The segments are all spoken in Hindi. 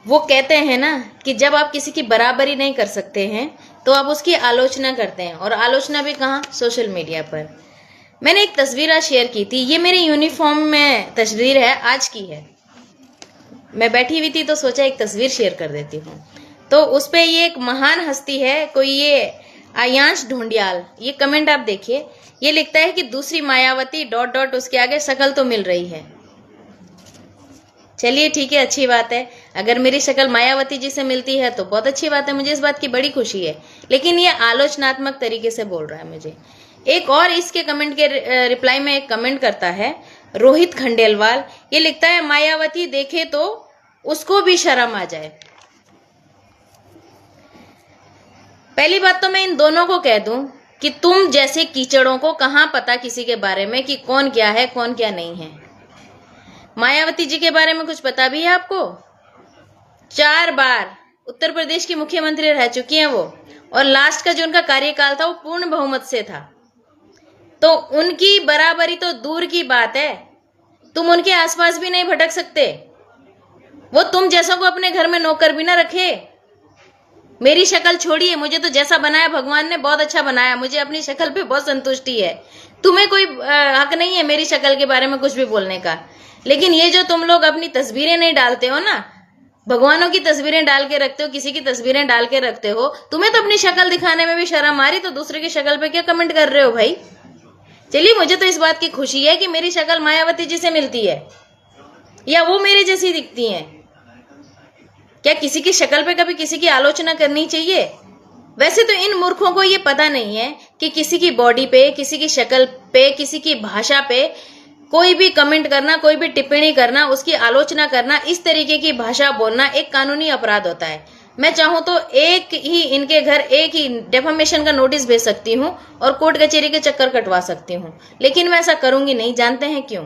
वो कहते हैं ना कि जब आप किसी की बराबरी नहीं कर सकते हैं तो आप उसकी आलोचना करते हैं, और आलोचना भी कहाँ? सोशल मीडिया पर। मैंने एक तस्वीर आज शेयर की थी, ये मेरे यूनिफॉर्म में तस्वीर है, आज की है। मैं बैठी हुई थी तो सोचा एक तस्वीर शेयर कर देती हूँ। तो उस पे ये एक महान हस्ती है, कोई ये आयांश ढूंढियाल, ये कमेंट आप देखिए, ये लिखता है कि दूसरी मायावती डॉट डॉट, उसके आगे शक्ल तो मिल रही है। चलिए ठीक है, अच्छी बात है, अगर मेरी शक्ल मायावती जी से मिलती है तो बहुत अच्छी बात है, मुझे इस बात की बड़ी खुशी है। लेकिन ये आलोचनात्मक तरीके से बोल रहा है मुझे। एक और इसके कमेंट के रिप्लाई में एक कमेंट करता है रोहित खंडेलवाल, ये लिखता है मायावती देखे तो उसको भी शर्म आ जाए। पहली बात तो मैं इन दोनों को कह दूं कि तुम जैसे कीचड़ों को कहां पता किसी के बारे में कि कौन क्या है कौन क्या नहीं है। मायावती जी के बारे में कुछ पता भी है आपको? 4 बार उत्तर प्रदेश की मुख्यमंत्री रह चुकी हैं वो, और लास्ट का जो उनका कार्यकाल था वो पूर्ण बहुमत से था। तो उनकी बराबरी तो दूर की बात है, तुम उनके आसपास भी नहीं भटक सकते। वो तुम जैसों को अपने घर में नौकर भी ना रखे। मेरी शक्ल छोड़िए, मुझे तो जैसा बनाया भगवान ने बहुत अच्छा बनाया, मुझे अपनी शक्ल पे बहुत संतुष्टि है। तुम्हें कोई हक नहीं है मेरी शक्ल के बारे में कुछ भी बोलने का। लेकिन ये जो तुम लोग अपनी तस्वीरें नहीं डालते हो ना, भगवानों की तस्वीरें डाल के रखते हो, किसी की तस्वीरें डाल के रखते हो, तुम्हें तो अपनी शक्ल दिखाने में भी शर्म आ रही, तो दूसरे की शक्ल पे क्या कमेंट कर रहे हो भाई? चलिए, मुझे तो इस बात की खुशी है कि मेरी शक्ल मायावती जी से मिलती है या वो मेरे जैसी दिखती हैं। क्या किसी की शक्ल पे कभी किसी की आलोचना करनी चाहिए? वैसे तो इन मूर्खों को ये पता नहीं है कि किसी की बॉडी पे, किसी की शक्ल पे, किसी की भाषा पे कोई भी कमेंट करना, कोई भी टिप्पणी करना, उसकी आलोचना करना, इस तरीके की भाषा बोलना एक कानूनी अपराध होता है। मैं चाहूं तो एक ही इनके घर एक ही डेफामेशन का नोटिस भेज सकती हूं और कोर्ट कचहरी के चक्कर कटवा सकती हूं, लेकिन मैं ऐसा करूंगी नहीं। जानते हैं क्यों?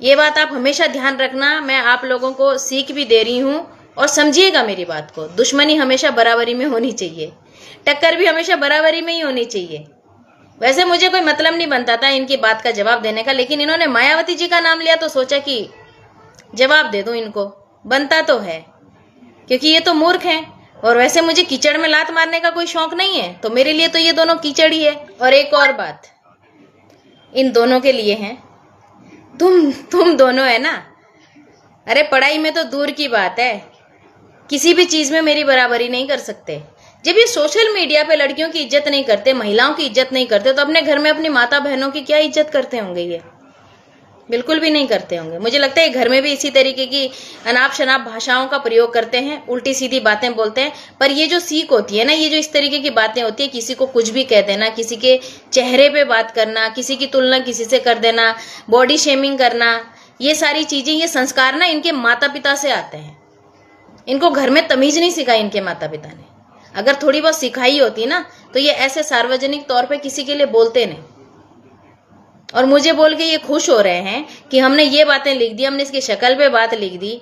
ये बात आप हमेशा ध्यान रखना, मैं आप लोगों को सीख भी दे रही हूं, और समझिएगा मेरी बात को। दुश्मनी हमेशा बराबरी में होनी चाहिए, टक्कर भी हमेशा बराबरी में ही होनी चाहिए। वैसे मुझे कोई मतलब नहीं बनता था इनकी बात का जवाब देने का, लेकिन इन्होंने मायावती जी का नाम लिया तो सोचा कि जवाब दे दूं इनको। बनता तो है, क्योंकि ये तो मूर्ख हैं, और वैसे मुझे कीचड़ में लात मारने का कोई शौक नहीं है, तो मेरे लिए तो ये दोनों कीचड़ ही है। और एक और बात इन दोनों के लिए है, तुम दोनों है ना, अरे पढ़ाई में तो दूर की बात है, किसी भी चीज में मेरी बराबरी नहीं कर सकते। जब ये सोशल मीडिया पे लड़कियों की इज्जत नहीं करते, महिलाओं की इज्जत नहीं करते, तो अपने घर में अपनी माता बहनों की क्या इज्जत करते होंगे? ये बिल्कुल भी नहीं करते होंगे। मुझे लगता है घर में भी इसी तरीके की अनाप शनाप भाषाओं का प्रयोग करते हैं, उल्टी सीधी बातें बोलते हैं। पर ये जो सीख होती है ना, ये जो इस तरीके की बातें होती है, किसी को कुछ भी कह देना, किसी के चेहरे पे बात करना, किसी की तुलना किसी से कर देना, बॉडी शेमिंग करना, ये सारी चीजें, ये संस्कार ना इनके माता पिता से आते हैं। इनको घर में तमीज नहीं सिखाई इनके माता पिता ने। अगर थोड़ी बहुत सिखाई होती ना तो ये ऐसे सार्वजनिक तौर पे किसी के लिए बोलते नहीं। और मुझे बोल के ये खुश हो रहे हैं कि हमने ये बातें लिख दी, हमने इसकी शक्ल पे बात लिख दी,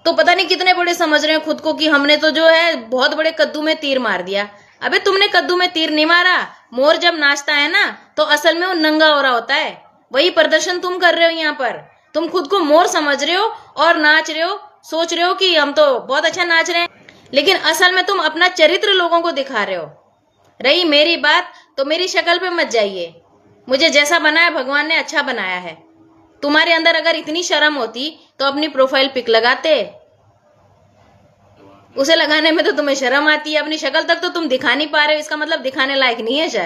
तो पता नहीं कितने बड़े समझ रहे हैं खुद को कि हमने तो जो है बहुत बड़े कद्दू में तीर मार दिया। अबे तुमने कद्दू में तीर नहीं मारा, मोर जब नाचता है ना तो असल में वो नंगा हो रहा होता है, वही प्रदर्शन तुम कर रहे हो। यहाँ पर तुम खुद को मोर समझ रहे हो और नाच रहे हो, सोच रहे हो कि हम तो बहुत अच्छा नाच रहे हैं, लेकिन असल में तुम अपना चरित्र लोगों को दिखा रहे हो। रही मेरी बात, तो मेरी शक्ल पे मत जाइए, मुझे जैसा बनाया भगवान ने अच्छा बनाया है। तुम्हारे अंदर अगर इतनी शर्म होती तो अपनी प्रोफाइल पिक लगाते, उसे लगाने में तो तुम्हें शर्म आती है। अपनी शक्ल तक तो तुम दिखा नहीं पा रहे हो, इसका मतलब दिखाने लायक नहीं है शायद।